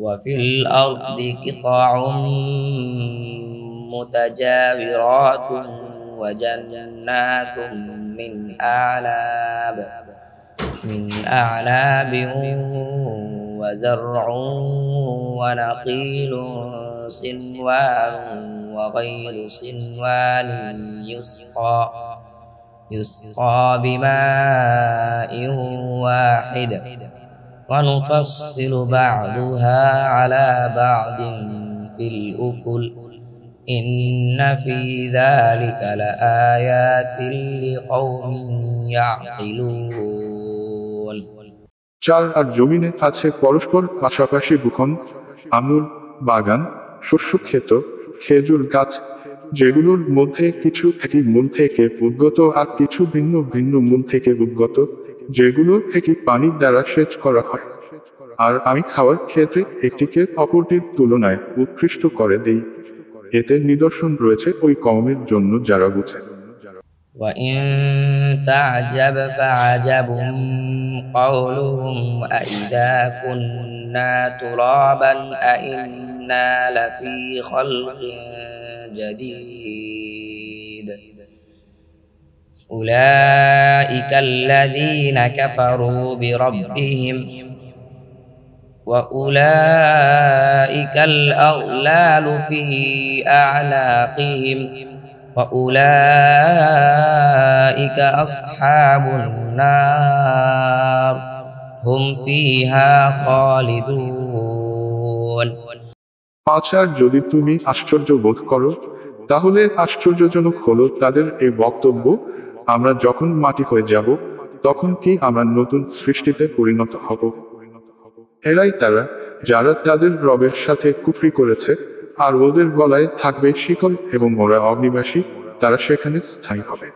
وفي الأرض قطع متجاورات وجنات من أعناب وزرع ونخيل صنوان وغير صنوان يسقى بماء واحد ونفصل بعضها على بعض في الأكل إن في ذلك لآيات لقوم يعقلون। চার আর জমিনে আছে পরস্পর পাশাপাশি ভূখণ্ড, আঙুর বাগান, শস্যক্ষেত, খেজুর গাছ, যেগুলোর মধ্যে কিছু একই মূল থেকে উদ্গত আর কিছু ভিন্ন ভিন্ন মূল থেকে উদ্গত, যেগুলো একই পানির দ্বারা সেচ করা হয়। আর আমি খাওয়ার ক্ষেত্রে একটিকে অপরটির তুলনায় উৎকৃষ্ট করে দেই। এতে নিদর্শন রয়েছে ওই কওমের জন্য যারা বুঝে। وإن تعجب فعجب قولهم أإذا كنا ترابا أإنا لفي خلق جديد أولئك الذين كفروا بربهم وأولئك الأغلال في أعناقهم وأولئك أصحاب النار هم فيها خالدون। আর যদি তুমি আশ্চর্য বোধ করো, তাহলে আশ্চর্যজনক হলো তাদের এই বক্তব্য, আমরা যখন মাটি হয়ে যাব তখন কি আমরা নতুন সৃষ্টিতে পরিণত হব? এরাই তারা যারা তাদের রবের সাথে কুফরি করেছে, আর ওদের গলায় থাকবে শিকল এবং ওরা অগ্নিবাসী, তারা সেখানে স্থায়ী হবে।